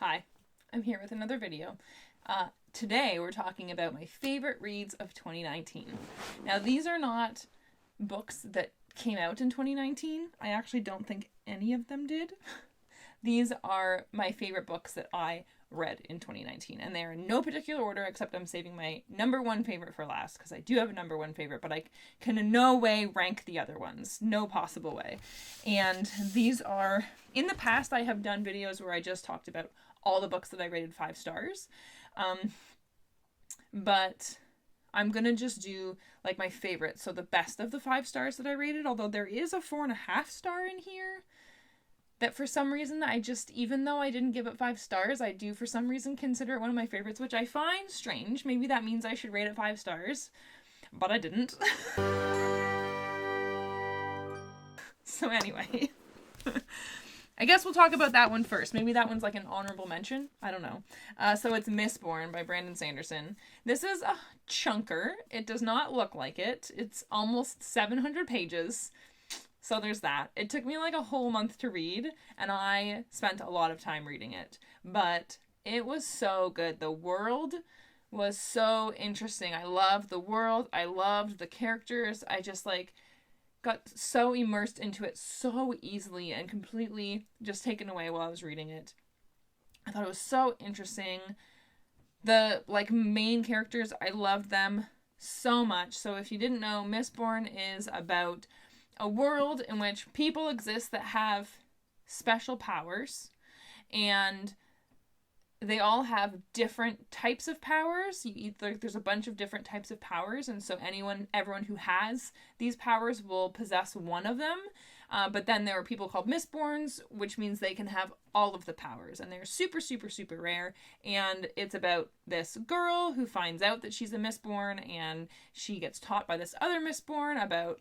Hi, I'm here with another video. Today we're talking about my favorite reads of 2019. Now these are not books that came out in 2019. I actually don't think any of them did. These are my favorite books that I read in 2019, and they're in no particular order except I'm saving my number one favorite for last, because I do have a number one favorite, but I can in no way rank the other ones. No possible way. And these are, in the past I have done videos where I just talked about all the books that I rated 5 stars. But I'm gonna just do like my favorites, so the best of the 5 stars that I rated, although there is a 4.5 star in here that for some reason I just, even though I didn't give it 5 stars, I do for some reason consider it one of my favorites, which I find strange. Maybe that means I should rate it 5 stars, but I didn't. So anyway, I guess we'll talk about that one first. Maybe that one's like an honorable mention. I don't know. So it's Mistborn by Brandon Sanderson. This is a chunker. It does not look like it. It's almost 700 pages. So there's that. It took me like a whole month to read, and I spent a lot of time reading it. But it was so good. The world was so interesting. I loved the world. I loved the characters. I just got so immersed into it so easily and completely just taken away while I was reading it. I thought it was so interesting. The main characters, I loved them so much. So if you didn't know, Mistborn is about a world in which people exist that have special powers, and they all have different types of powers. There's a bunch of different types of powers, and so everyone who has these powers will possess one of them. But then there are people called Mistborns, which means they can have all of the powers, and they're super, super, super rare. And it's about this girl who finds out that she's a Mistborn, and she gets taught by this other Mistborn about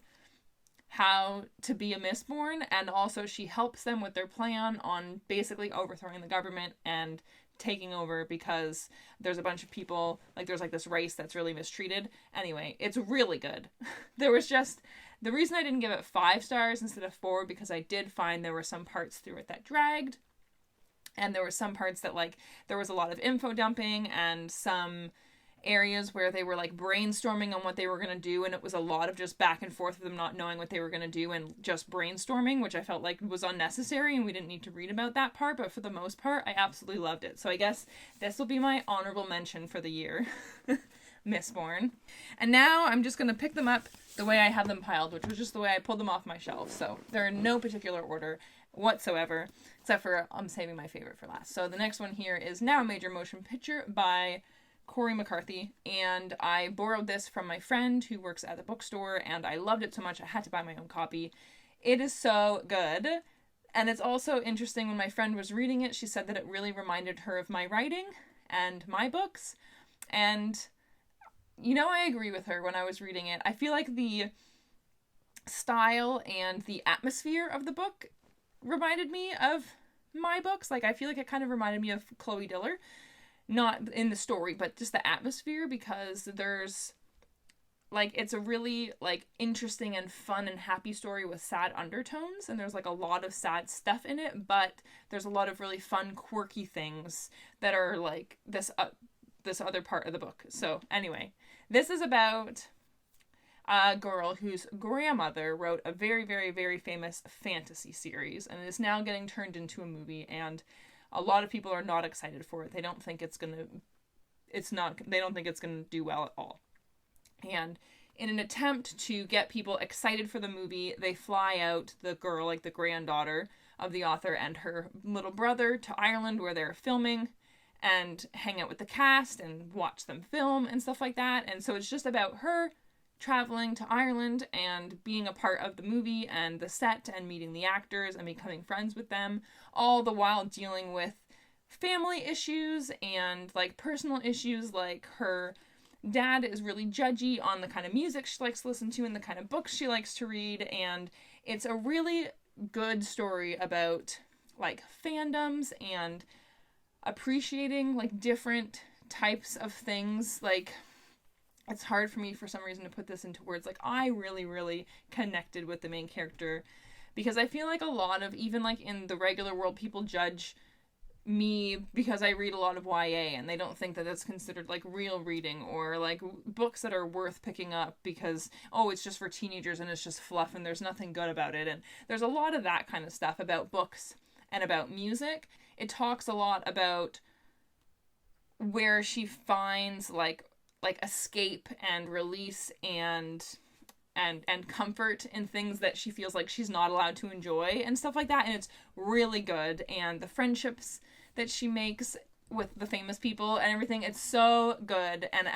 how to be a Mistborn, and also she helps them with their plan on basically overthrowing the government and taking over, because there's a bunch of people, there's this race that's really mistreated. Anyway, it's really good. There was just, the reason I didn't give it 5 stars instead of 4, because I did find there were some parts through it that dragged, and there were some parts that there was a lot of info dumping, and some areas where they were brainstorming on what they were going to do, and it was a lot of just back and forth of them not knowing what they were going to do and just brainstorming, which I felt like was unnecessary, and we didn't need to read about that part. But for the most part, I absolutely loved it. So I guess this will be my honorable mention for the year. Mistborn. And now I'm just going to pick them up the way I have them piled, which was just the way I pulled them off my shelf. So they're in no particular order whatsoever, except for I'm saving my favorite for last. So the next one here is Now a Major Motion Picture by Corey McCarthy, and I borrowed this from my friend who works at the bookstore, and I loved it so much I had to buy my own copy. It is so good, and it's also interesting, when my friend was reading it, she said that it really reminded her of my writing and my books, and I agree with her. When I was reading it, I feel like the style and the atmosphere of the book reminded me of my books. I feel like it kind of reminded me of Chloe Diller. Not in the story, but just the atmosphere, because there's it's a really interesting and fun and happy story with sad undertones, and there's a lot of sad stuff in it, but there's a lot of really fun, quirky things that are this other part of the book. So anyway, this is about a girl whose grandmother wrote a very, very, very famous fantasy series, and it is now getting turned into a movie, and a lot of people are not excited for it. They don't think they don't think it's gonna do well at all. And in an attempt to get people excited for the movie, they fly out the girl, the granddaughter of the author, and her little brother to Ireland, where they're filming, and hang out with the cast and watch them film and stuff like that. And so it's just about her traveling to Ireland and being a part of the movie and the set and meeting the actors and becoming friends with them, all the while dealing with family issues and personal issues. Her dad is really judgy on the kind of music she likes to listen to and the kind of books she likes to read, and it's a really good story about fandoms and appreciating different types of things. It's hard for me for some reason to put this into words. I really, really connected with the main character, because I feel a lot of, even in the regular world, people judge me because I read a lot of YA, and they don't think that it's considered like real reading or like books that are worth picking up because, oh, it's just for teenagers and it's just fluff and there's nothing good about it. And there's a lot of that kind of stuff about books and about music. It talks a lot about where she finds like escape and release and comfort in things that she feels like she's not allowed to enjoy and stuff like that. And it's really good. And the friendships that she makes with the famous people and everything, it's so good. And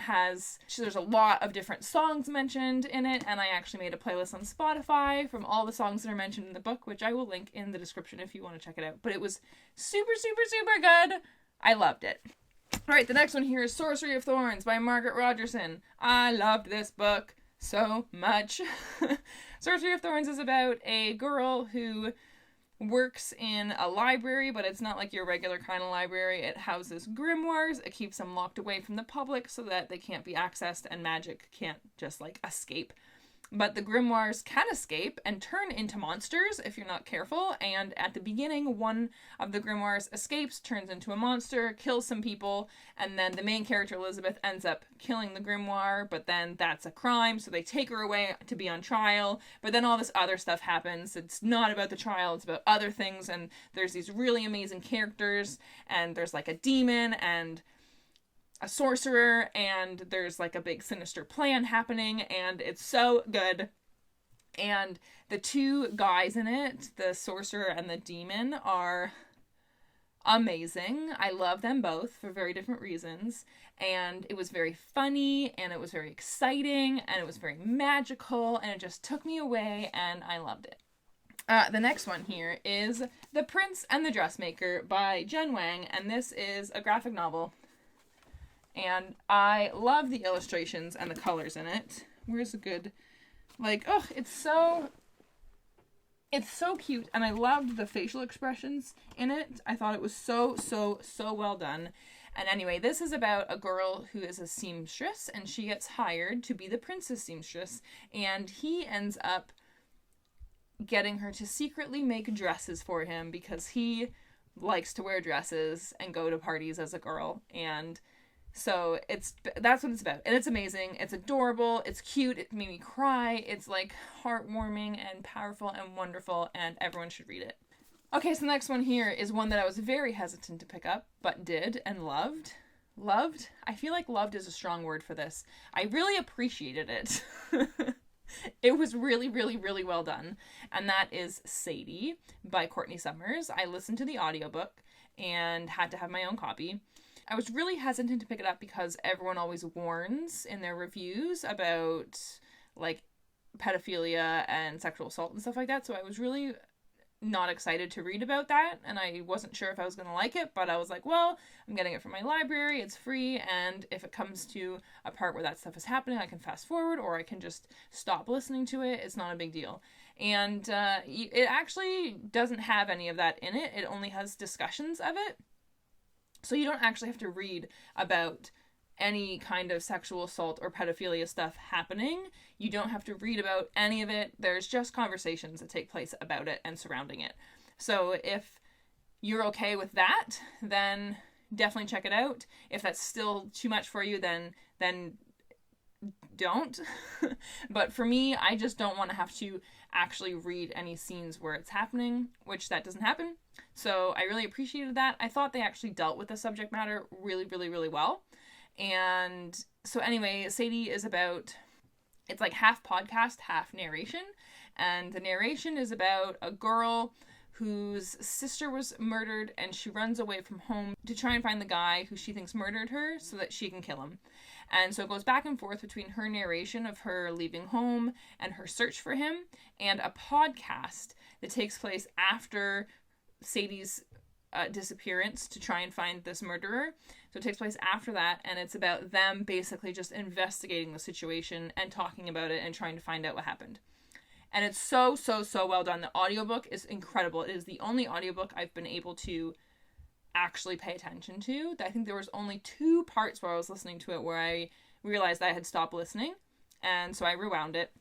there's a lot of different songs mentioned in it. And I actually made a playlist on Spotify from all the songs that are mentioned in the book, which I will link in the description if you want to check it out. But it was super, super, super good. I loved it. All right, the next one here is Sorcery of Thorns by Margaret Rogerson. I loved this book so much. Sorcery of Thorns is about a girl who works in a library, but it's not like your regular kind of library. It houses grimoires. It keeps them locked away from the public so that they can't be accessed and magic can't just like escape. But the grimoires can escape and turn into monsters if you're not careful. And at the beginning, one of the grimoires escapes, turns into a monster, kills some people, and then the main character, Elizabeth, ends up killing the grimoire, but then that's a crime, so they take her away to be on trial. But then all this other stuff happens. It's not about the trial, it's about other things, and there's these really amazing characters, and there's like a demon, and a sorcerer, and there's like a big sinister plan happening, and it's so good. And the two guys in it, the sorcerer and the demon, are amazing. I love them both for very different reasons. And it was very funny, and it was very exciting, and it was very magical, and it just took me away, and I loved it. The next one here is The Prince and the Dressmaker by Jen Wang, and this is a graphic novel. And I love the illustrations and the colors in it. Where's a good, it's so cute. And I loved the facial expressions in it. I thought it was so well done. And anyway, this is about a girl who is a seamstress, and she gets hired to be the prince's seamstress. And he ends up getting her to secretly make dresses for him because he likes to wear dresses and go to parties as a girl. And so that's what it's about. And it's amazing. It's adorable. It's cute. It made me cry. It's like heartwarming and powerful and wonderful, and everyone should read it. Okay, so the next one here is one that I was very hesitant to pick up, but did and loved. Loved? I feel like loved is a strong word for this. I really appreciated it. It was really, really, really well done. And that is Sadie by Courtney Summers. I listened to the audiobook and had to have my own copy. I was really hesitant to pick it up because everyone always warns in their reviews about like pedophilia and sexual assault and stuff like that. So I was really not excited to read about that, and I wasn't sure if I was going to like it, but I was like, well, I'm getting it from my library, it's free, and if it comes to a part where that stuff is happening, I can fast forward, or I can just stop listening to it. It's not a big deal. And it actually doesn't have any of that in it. It only has discussions of it. So you don't actually have to read about any kind of sexual assault or pedophilia stuff happening. You don't have to read about any of it. There's just conversations that take place about it and surrounding it. So if you're okay with that, then definitely check it out. If that's still too much for you, then don't. But for me, I just don't want to have to actually read any scenes where it's happening, which that doesn't happen. So I really appreciated that. I thought they actually dealt with the subject matter really, really, really well. And so anyway, Sadie is about, it's like half podcast, half narration. And the narration is about a girl whose sister was murdered, and she runs away from home to try and find the guy who she thinks murdered her so that she can kill him. And so it goes back and forth between her narration of her leaving home and her search for him, and a podcast that takes place after Sadie's disappearance to try and find this murderer. So it takes place after that, and it's about them basically just investigating the situation and talking about it and trying to find out what happened. And it's so well done. The audiobook is incredible. It is the only audiobook I've been able to actually pay attention to. I think there was only 2 parts where I was listening to it where I realized I had stopped listening, and so I rewound it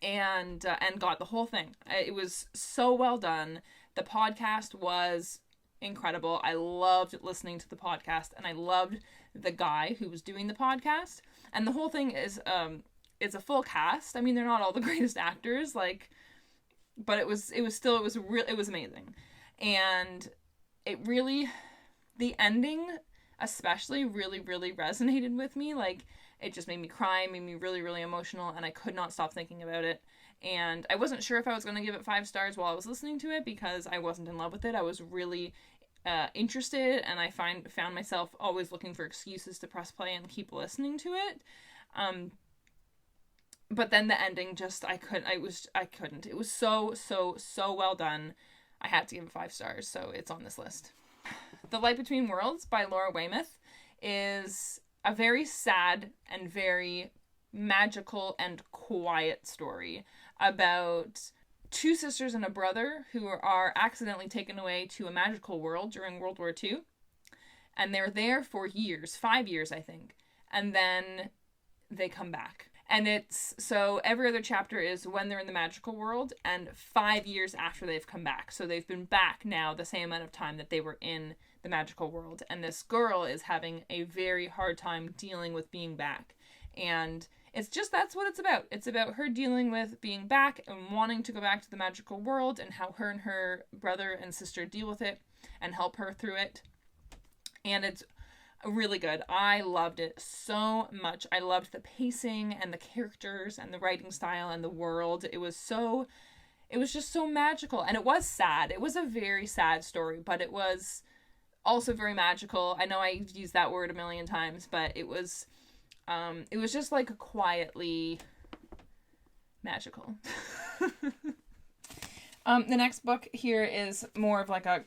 and got the whole thing. It was so well done. The podcast was incredible. I loved listening to the podcast, and I loved the guy who was doing the podcast. And the whole thing is, it's a full cast. I mean, they're not all the greatest actors, like, but it was amazing. And it really, the ending especially really, really resonated with me. Like, it just made me cry, made me really, really emotional, and I could not stop thinking about it. And I wasn't sure if I was going to give it 5 stars while I was listening to it, because I wasn't in love with it. I was really interested, and I found myself always looking for excuses to press play and keep listening to it. But then the ending, just, I couldn't. It was so, so, so well done. I had to give it 5 stars, so it's on this list. The Light Between Worlds by Laura Weymouth is a very sad and very magical and quiet story about 2 sisters and a brother who are accidentally taken away to a magical world during World War II. And they're there for years, 5 years, I think. And then they come back. And it's, so every other chapter is when they're in the magical world and 5 years after they've come back. So they've been back now the same amount of time that they were in the magical world. And this girl is having a very hard time dealing with being back. And it's just, that's what it's about. It's about her dealing with being back and wanting to go back to the magical world, and how her and her brother and sister deal with it and help her through it. And it's really good. I loved it so much. I loved the pacing and the characters and the writing style and the world. It was just so magical. And it was sad. It was a very sad story, but it was also very magical. I know I used that word a million times, but it was just like quietly magical. The next book here is more of like a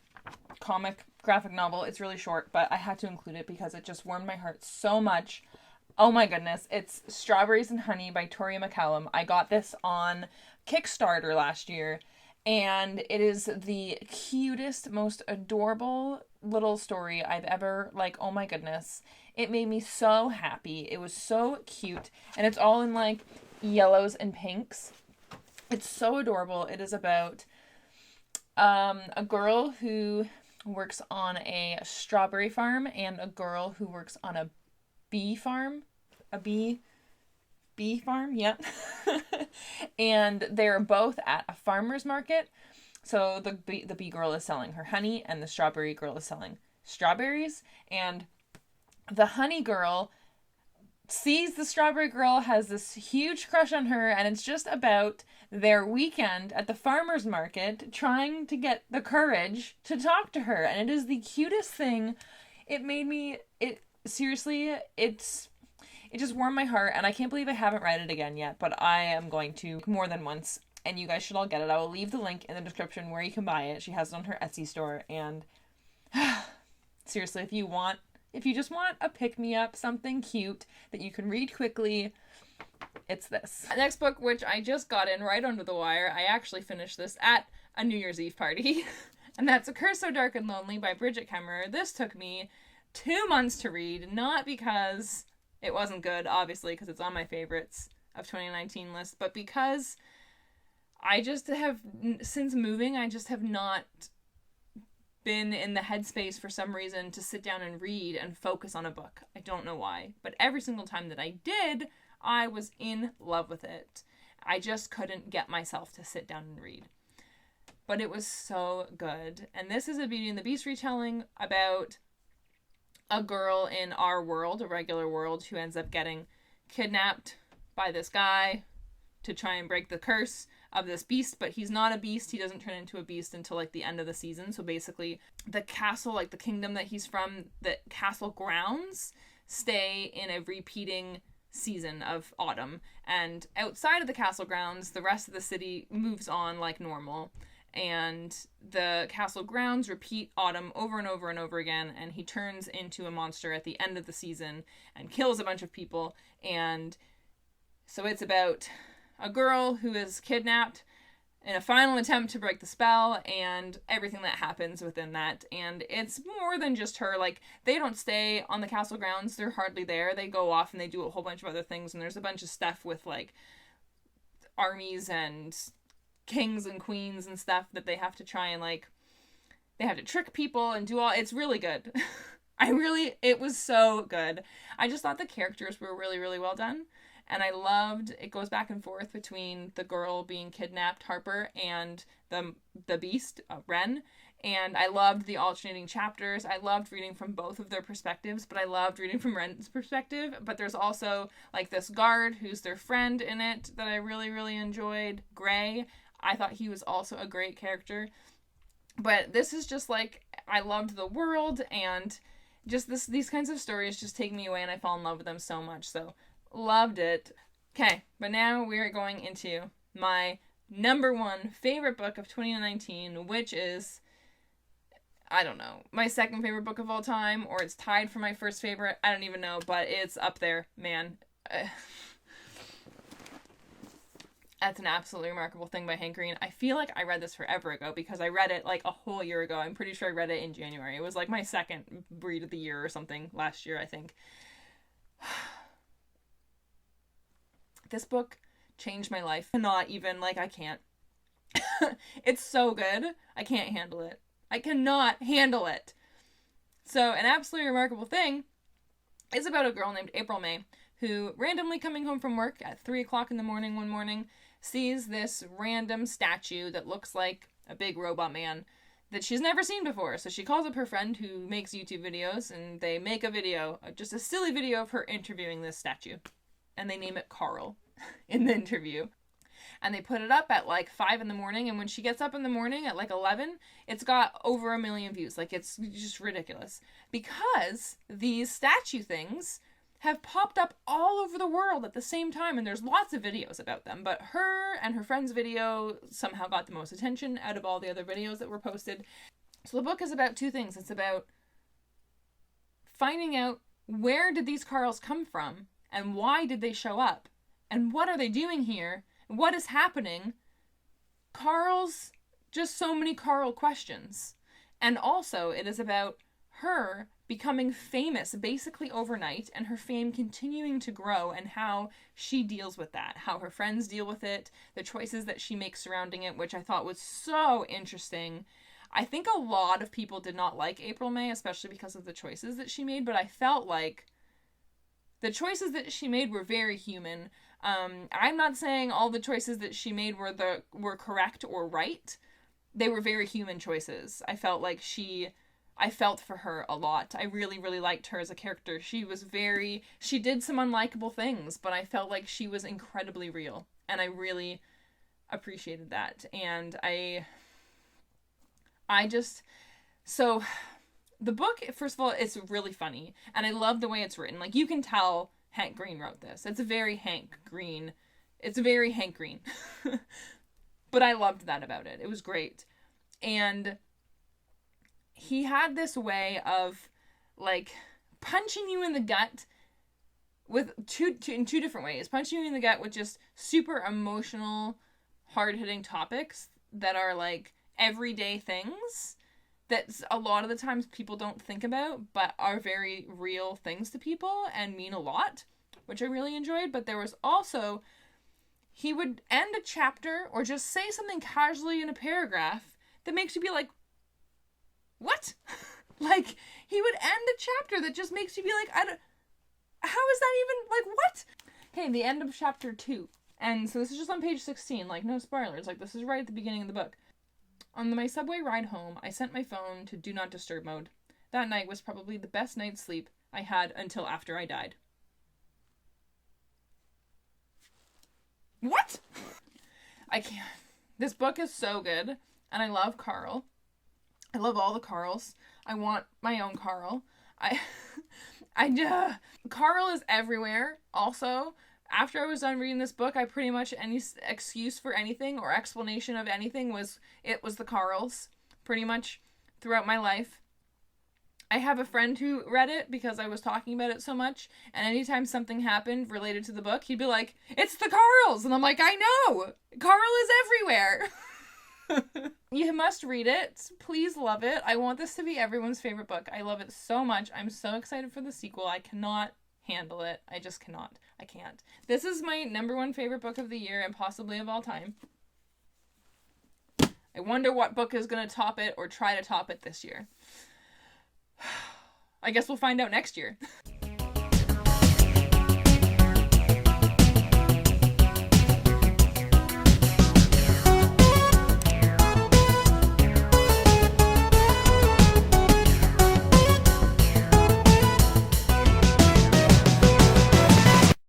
comic graphic novel. It's really short, but I had to include it because it just warmed my heart so much. Oh my goodness. It's Strawberries and Honey by Toria McCallum. I got this on Kickstarter last year, and it is the cutest, most adorable little story I've ever, like, oh my goodness. It made me so happy. It was so cute, and it's all in like yellows and pinks. It's so adorable. It is about a girl who works on a strawberry farm and a girl who works on a bee farm. A bee farm, yeah. And they're both at a farmer's market. So the bee girl is selling her honey, and the strawberry girl is selling strawberries. And the honey girl sees the strawberry girl, has this huge crush on her, and it's just about their weekend at the farmer's market trying to get the courage to talk to her. And it is the cutest thing. It just warmed my heart, and I can't believe I haven't read it again yet, but I am going to more than once, and you guys should all get it. I will leave the link in the description where you can buy it. She has it on her Etsy store, and seriously, if you just want a pick-me-up, something cute that you can read quickly, it's this. The next book, which I just got in right under the wire, I actually finished this at a New Year's Eve party, and that's A Curse So Dark and Lonely by Bridget Kemmerer. This took me 2 months to read, not because it wasn't good, obviously, because it's on my favorites of 2019 list, but because I just have, since moving, I just have not been in the headspace for some reason to sit down and read and focus on a book. I don't know why, but every single time that I did, I was in love with it. I just couldn't get myself to sit down and read. But it was so good. And this is a Beauty and the Beast retelling about a girl in our world, a regular world, who ends up getting kidnapped by this guy to try and break the curse of this beast, but he's not a beast. He doesn't turn into a beast until like the end of the season. So basically the castle, like the kingdom that he's from, the castle grounds stay in a repeating season of autumn, and outside of the castle grounds the rest of the city moves on like normal, and the castle grounds repeat autumn over and over and over again, and he turns into a monster at the end of the season and kills a bunch of people. And so it's about a girl who is kidnapped in a final attempt to break the spell, and everything that happens within that. And it's more than just her. Like, they don't stay on the castle grounds. They're hardly there. They go off and they do a whole bunch of other things, and there's a bunch of stuff with, like, armies and kings and queens and stuff that they have to try and, like, They have to trick people and do all, it's really good. It was so good. I just thought the characters were really, really well done. And I loved, it goes back and forth between the girl being kidnapped, Harper, and the beast, Ren. And I loved the alternating chapters. I loved reading from both of their perspectives, but I loved reading from Ren's perspective. But there's also, like, this guard who's their friend in it that I really, really enjoyed. Gray. I thought he was also a great character. But this is just, like, I loved the world, and just these kinds of stories just take me away, and I fall in love with them so much. So, loved it. Okay, but now we are going into my number one favorite book of 2019, which is, I don't know, my second favorite book of all time, or it's tied for my first favorite. I don't even know, but it's up there, man. That's an absolutely remarkable thing by Hank Green. I feel like I read this forever ago because I read it like a whole year ago. I'm pretty sure I read it in January. It was like my second read of the year or something last year, I think. This book changed my life. Not even, like, I can't. It's so good. I can't handle it. I cannot handle it. So, an absolutely remarkable thing is about a girl named April May who, randomly coming home from work at 3 o'clock in the morning one morning, sees this random statue that looks like a big robot man that she's never seen before. So she calls up her friend who makes YouTube videos, and they make a video, just a silly video of her interviewing this statue. And they name it Carl in the interview. And they put it up at like 5 in the morning, and when she gets up in the morning at like 11, it's got over 1 million views. Like, it's just ridiculous. Because these statue things have popped up all over the world at the same time, and there's lots of videos about them. But her and her friend's video somehow got the most attention out of all the other videos that were posted. So the book is about two things. It's about finding out, where did these Carls come from, and why did they show up, and what are they doing here, what is happening. Carl's, just so many Carl questions. And also, it is about her becoming famous basically overnight, and her fame continuing to grow, and how she deals with that, how her friends deal with it, the choices that she makes surrounding it, which I thought was so interesting. I think a lot of people did not like April May, especially because of the choices that she made, but I felt like the choices that she made were very human. I'm not saying all the choices that she made were correct or right. They were very human choices. I felt like I felt for her a lot. I really, really liked her as a character. She did some unlikable things, but I felt like she was incredibly real. And I really appreciated that. And so the book, first of all, it's really funny. And I love the way it's written. Like, you can tell Hank Green wrote this. It's very Hank Green. But I loved that about it. It was great. And he had this way of, like, punching you in the gut with in two different ways. Punching you in the gut with just super emotional, hard-hitting topics that are, like, everyday things that a lot of the times people don't think about, but are very real things to people and mean a lot, which I really enjoyed. But there was also, he would end a chapter or just say something casually in a paragraph that makes you be like, what? Like, he would end a chapter that just makes you be like, how is that even, like, what? Okay, the end of chapter 2. And so this is just on page 16, like, no spoilers. Like, this is right at the beginning of the book. On my subway ride home, I sent my phone to Do Not Disturb mode. That night was probably the best night's sleep I had until after I died. What? I can't. This book is so good, and I love Carl. I love all the Carls. I want my own Carl. Carl is everywhere. Also, after I was done reading this book, I pretty much, any excuse for anything or explanation of anything was the Carls, pretty much throughout my life. I have a friend who read it because I was talking about it so much, and anytime something happened related to the book, he'd be like, it's the Carls! And I'm like, I know! Carl is everywhere! You must read it. Please love it. I want this to be everyone's favorite book. I love it so much. I'm so excited for the sequel. I cannot handle it. I just cannot. I can't. This is my number one favorite book of the year and possibly of all time. I wonder what book is going to top it or try to top it this year. I guess we'll find out next year.